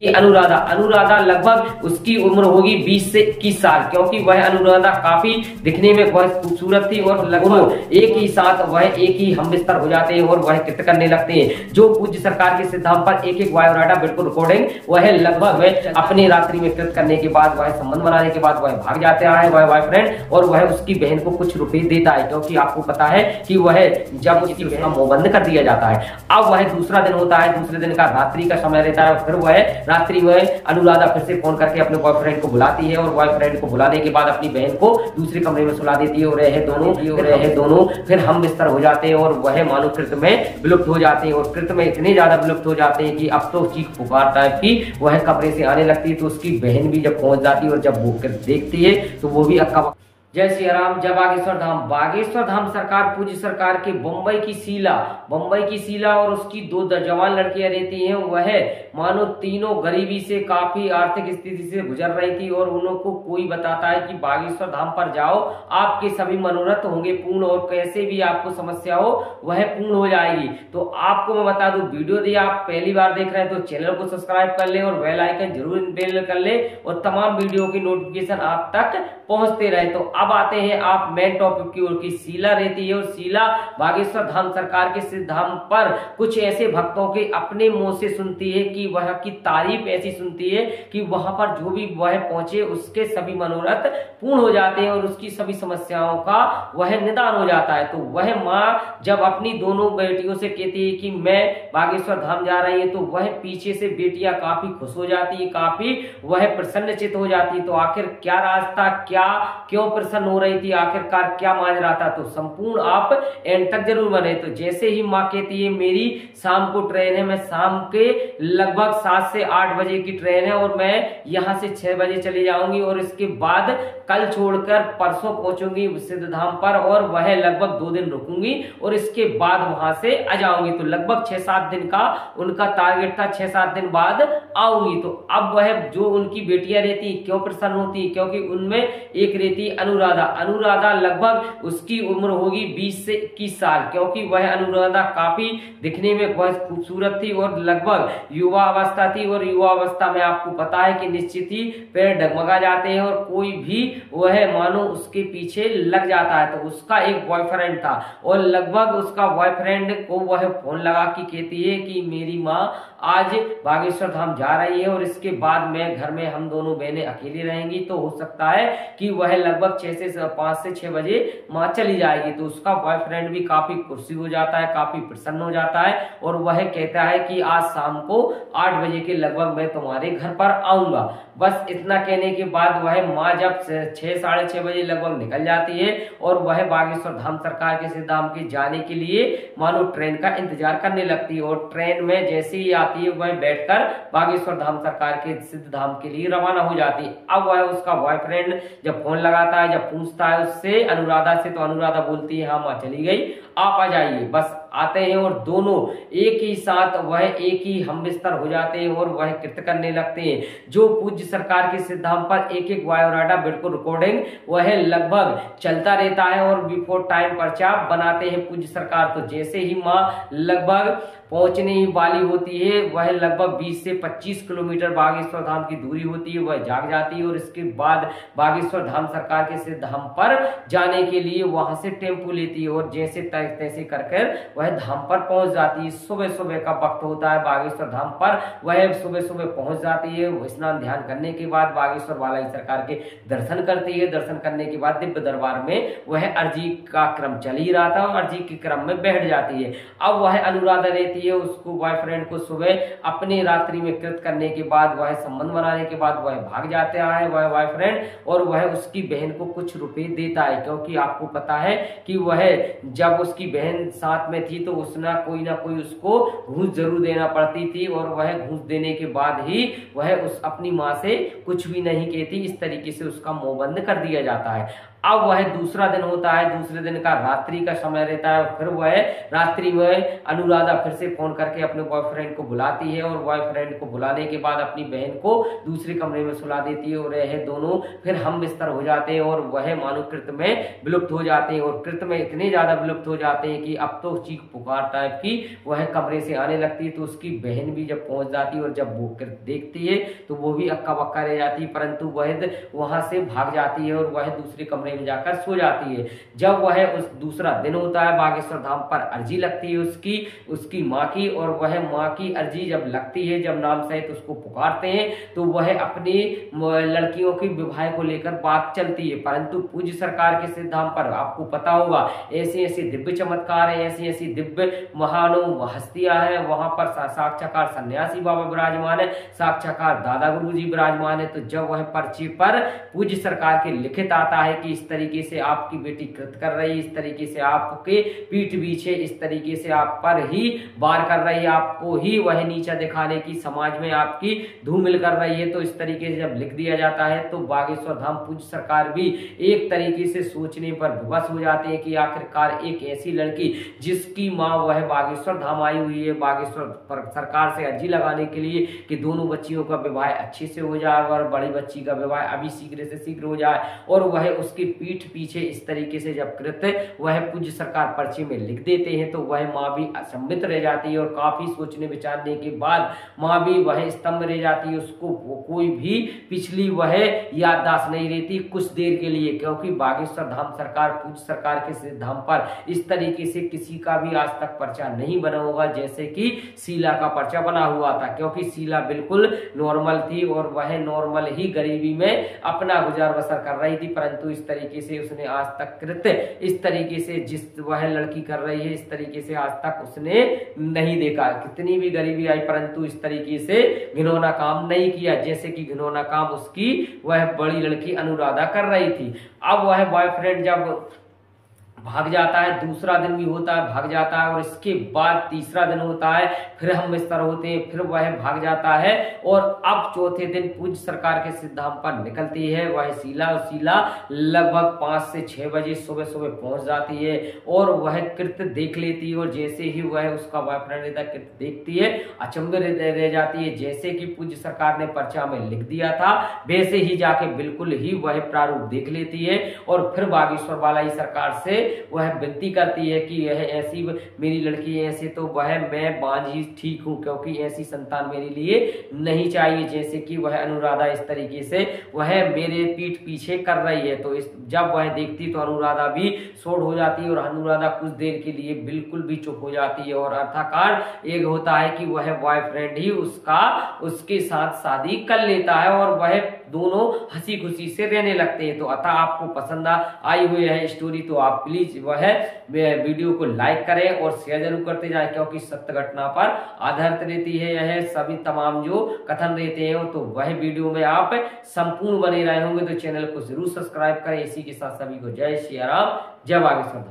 अनुराधा अनुराधा लगभग उसकी उम्र होगी 20 से 21 साल, क्योंकि वह अनुराधा काफी दिखने में बहुत खूबसूरत थी और लगभग एक ही साथ वह एक ही हम बिस्तर हो जाते हैं और वह कृत्य करने लगते हैं। जो पूज्य सरकार के सिद्धांत पर एक एक बायोडाटा बिल्कुल रिकॉर्डिंग वह लगभग वह अपनी रात्रि में कृत्य करने के बाद वह संबंध बनाने के बाद वह भाग जाता है वह बॉयफ्रेंड, और वह उसकी बहन को कुछ रुपए देता है, क्योंकि आपको पता है कि वह जब उसकी बहन मुंह बंद कर दिया जाता है। अब वह दूसरा दिन होता है, दूसरे दिन का रात्रि का समय रहता है, फिर वह रात्रि में अनुराधा फिर से फोन करके अपने बॉयफ्रेंड को बुलाती है और बॉयफ्रेंड को बुलाने के बाद अपनी बहन को दूसरे कमरे में सुला देती है और रहे दोनों फिर हम बिस्तर हो जाते हैं और वह मानो कृत्य में विलुप्त हो जाते हैं और कृत्य में इतने ज्यादा विलुप्त हो जाते हैं कि अब तो चीख पुकार टाइप की वह कमरे से आने लगती है। तो उसकी बहन भी जब पहुंच जाती है और जब वो देखती है तो वो भी अक्का। जय श्री राम। जय बागेश्वर धाम सरकार पूज्य सरकार के बम्बई की शीला और उसकी दो जवान लड़कियां रहती हैं। वह मानो तीनों गरीबी से काफी आर्थिक स्थिति से गुजर रही थी और उनको कोई बताता है कि बागेश्वर धाम पर जाओ, आपके सभी मनोरथ होंगे पूर्ण और कैसे भी आपको समस्या हो वह पूर्ण हो जाएगी। तो आपको मैं बता दूं, वीडियो दिए आप पहली बार देख रहे हैं तो चैनल को सब्सक्राइब कर ले और बेल आइकन जरूर इनेबल कर ले और तमाम वीडियो की नोटिफिकेशन आप तक पहुंचते रहे। तो अब आते हैं आप मेन टॉपिक की ओर की शीला रहती है और शीला बागेश्वर धाम सरकार के सिद्धांत पर कुछ ऐसे भक्तों के अपने मुंह से सुनती है कि वह की तारीफ ऐसी सुनती है कि वहां पर जो भी वह पहुंचे उसके सभी मनोरथ पूर्ण हो जाते हैं और उसकी सभी समस्याओं का वह निदान हो जाता है। तो वह माँ जब अपनी दोनों बेटियों से कहती है कि मैं बागेश्वर धाम जा रही है तो वह पीछे से बेटियां काफी खुश हो जाती है, काफी वह प्रसन्नचित हो जाती है। तो आखिर क्या रास्ता, क्या क्यों प्रसन्न हो रही थी, आखिरकार क्या माजरा था, तो संपूर्ण आप एंड तक जरूर बने। तो जैसे ही माँ कहती है मेरी शाम को ट्रेन है, मैं शाम के लगभग 7 से 8 बजे की ट्रेन है और मैं यहाँ से 6 बजे चली जाऊंगी और इसके बाद कल छोड़कर परसों पहुंचूंगी सिद्ध धाम पर और वह लगभग 2 दिन रुकूंगी और इसके बाद वहां से आ जाऊंगी। तो लगभग 6-7 दिन का उनका टारगेट था, 6-7 दिन बाद आऊंगी। तो अब वह जो उनकी बेटियां रहती क्यों प्रसन्न होती, क्योंकि उनमें एक रहती अनुराधा लगभग उसकी उम्र होगी 20 से 21 साल, क्योंकि वह अनुराधा काफी दिखने में बहुत खूबसूरत थी और लगभग युवा अवस्था थी और युवा अवस्था में आपको पता है कि निश्चित ही पैर डगमगा जाते हैं और कोई भी वह मानो उसके पीछे लग जाता है। तो उसका एक बॉयफ्रेंड था और लगभग उसका बॉयफ्रेंड को वह फोन लगा के कहती है कि मेरी माँ आज बागेश्वर धाम जा रही है और इसके बाद मैं घर में हम दोनों बहनें अकेली रहेंगी, तो हो सकता है कि वह लगभग 5 से 6 बजे माँ चली जाएगी। तो उसका बॉयफ्रेंड भी काफी खुशी हो जाता है, काफी प्रसन्न हो जाता है और वह कहता है कि आज शाम को 8 बजे के लगभग मैं तुम्हारे घर पर आऊंगा। बस इतना कहने के बाद वह माँ जब 6-6:30 बजे लगभग निकल जाती है और वह बागेश्वर धाम सरकार के सिद्ध धाम के जाने के लिए मानो ट्रेन का इंतजार करने लगती है और ट्रेन में जैसे ही आती है वह बैठकर बागेश्वर धाम सरकार के सिद्ध धाम के लिए रवाना हो जाती है। अब वह उसका बॉयफ्रेंड जब फोन लगाता है, जब पूछता है उससे अनुराधा से, तो अनुराधा बोलती है हाँ माँ चली गई, आप आ जाइए। बस आते हैं और दोनों एक ही साथ वह एक ही हम बिस्तर हो जाते हैं और वह कृत्य करने लगते हैं। जो पूज्य सरकार के सिद्धांत पर एक एक बायोडाटा बिल्कुल रिकॉर्डिंग वह लगभग चलता रहता है और बिफोर टाइम पर्चा बनाते हैं पूज्य सरकार। तो जैसे ही माँ लगभग पहुंचने ही वाली होती है, वह लगभग 20 से 25 किलोमीटर बागेश्वर धाम की दूरी होती है, वह जाग जाती है और इसके बाद बागेश्वर धाम सरकार के सिद्ध धाम पर जाने के लिए वहां से टेम्पो लेती है और जैसे तैसे कर वह धाम पर पहुंच जाती है। सुबह सुबह का वक्त होता है बागेश्वर धाम पर, वह सुबह सुबह पहुंच जाती है। स्नान ध्यान करने के बाद बागेश्वर वाला सरकार के दर्शन करती है। दर्शन करने के बाद दिव्य दरबार में वह अर्जी का क्रम चल ही रहा था और अर्जी के क्रम में बैठ जाती है। अब वह अनुराधा रहती है, उसको बॉयफ्रेंड को सुबह अपनी रात्रि में कृत करने के बाद वह संबंध बनाने के बाद वह भाग जाता है वह बॉयफ्रेंड और वह उसकी बहन को कुछ रुपए देता है, क्योंकि आपको पता है कि वह जब उसकी बहन साथ में थी तो उसने कोई ना कोई उसको घूस जरूर देना पड़ती थी और वह घूस देने के बाद ही वह उस अपनी माँ से कुछ भी नहीं कहती। इस तरीके से उसका मुंह बंद कर दिया जाता है। अब वह दूसरा दिन होता है, दूसरे दिन का रात्रि का समय रहता है। फिर वह रात्रि में अनुराधा फिर से फोन करके अपने बॉयफ्रेंड को बुलाती है और बॉयफ्रेंड को बुलाने के बाद अपनी बहन को दूसरे कमरे में सुला देती है और यह दोनों फिर हम बिस्तर हो जाते हैं और वह मानो कृत में विलुप्त हो जाते हैं और कृत में इतने ज्यादा विलुप्त हो जाते हैं कि अब तो चीख पुकार टाइप की वह कमरे से आने लगती है। तो उसकी बहन भी जब पहुंच जाती है और जब वो कृत देखती है तो वो भी अक्का बक्का रह जाती है, परंतु वह वहां से भाग जाती है और वह दूसरे कमरे में जाकर सो जाती है। जब वह उस दूसरा दिन होता है, बागेश्वर धाम पर अर्जी लगती है उसकी माँ की, और वह माँ की अर्जी जब लगती है, जब नाम सहित उसको पुकारते हैं तो वह अपनी लड़कियों की विवाह को लेकर बात चलती है। परंतु पूज्य सरकार के सिद्ध धाम पर आपको पता होगा ऐसे ऐसे दिव्य चमत्कार है, ऐसी ऐसी दिव्य महानो हस्तियां हैं। वहां पर साक्षात्कार सन्यासी बाबा विराजमान है, साक्षात्कार दादा गुरु जी विराजमान है। तो जब वह पर्ची पर पूज्य सरकार के लिखित आता है कि इस तरीके से आपकी बेटी कृत कर रही, इस तरीके से आपके पीठ पीछे इस तरीके से आप पर ही वार कर रही है, आपको ही वह नीचा दिखाने की समाज में आपकी धूमिल कर रही है। तो इस तरीके से जब लिख दिया जाता है तो बागेश्वर धाम पूज्य सरकार भी एक तरीके से सोचने पर विवश हो जाते हैं कि आखिरकार एक ऐसी लड़की जिसकी माँ वह बागेश्वर धाम आई हुई है, बागेश्वर सरकार से अर्जी लगाने के लिए कि दोनों बच्चियों का विवाह अच्छे से हो जाए और बड़ी बच्ची का विवाह अभी शीघ्र से शीघ्र हो जाए, और वह उसकी पीठ पीछे इस तरीके से जब कृत्य वह पूज्य सरकार पर्ची में लिख देते हैं तो वह माँ भी असंबित रह जाती है और काफी सोचने विचारने के बाद माँ भी वह स्तंभ रह जाती है। उसको कोई भी पिछली वह याददाश्त नहीं रहती कुछ देर के लिए, क्योंकि बागेश्वर धाम सरकार पूज्य सरकार के सिद्ध धाम पर इस तरीके से किसी का भी आज तक पर्चा नहीं बना होगा जैसे कि शीला का पर्चा बना हुआ था, क्योंकि शीला बिल्कुल नॉर्मल थी और वह नॉर्मल ही गरीबी में अपना गुजार बसर कर रही थी। परंतु इस तरीके से उसने आज तक कृत्य इस तरीके से जिस वह लड़की कर रही है इस तरीके से आज तक उसने नहीं देखा। कितनी भी गरीबी आई परंतु इस तरीके से घिनौना काम नहीं किया जैसे कि घिनौना काम उसकी वह बड़ी लड़की अनुराधा कर रही थी। अब वह बॉयफ्रेंड जब भाग जाता है, दूसरा दिन भी होता है, भाग जाता है, और इसके बाद तीसरा दिन होता है, फिर हम बिस्तर होते हैं, फिर वह भाग जाता है। और अब चौथे दिन पूज्य सरकार के सिद्ध धाम पर निकलती है वह शीला, और शीला लगभग 5 से 6 बजे सुबह सुबह पहुंच जाती है और वह कृत्य देख लेती है। और जैसे ही वह उसका बॉयफ्रेंड रहता कृत्य देखती है अचंभित रह जाती है, जैसे कि पूज्य सरकार ने पर्चा में लिख दिया था वैसे ही जाके बिल्कुल ही वह प्रारूप देख लेती है। और फिर बागेश्वर बालाई सरकार से वह विनती करती है कि यह ऐसी मेरी लड़की है, ऐसे तो वह मैं बांझी ठीक हूं, क्योंकि ऐसी संतान मेरे लिए नहीं चाहिए जैसे कि वह अनुराधा इस तरीके से वह मेरे पीठ पीछे कर रही है। तो जब वह देखती तो अनुराधा भी सोड़ हो जाती है और अनुराधा कुछ देर के लिए बिल्कुल भी चुप हो जाती है। और अर्थाकार एक होता है कि वह बॉयफ्रेंड ही उसके साथ शादी कर लेता है और वह दोनों हंसी खुशी से रहने लगते हैं। तो अतः आपको पसंद आई हुई है स्टोरी तो आप प्लीज वह वीडियो को लाइक करें और शेयर जरूर करते जाएं, क्योंकि सत्य घटना पर आधारित रहती है यह सभी तमाम जो कथन रहते हैं। तो वह वीडियो में आप संपूर्ण बने रहे होंगे तो चैनल को जरूर सब्सक्राइब करें। इसी के साथ सभी को जय श्री राम, जय बागेश्वर।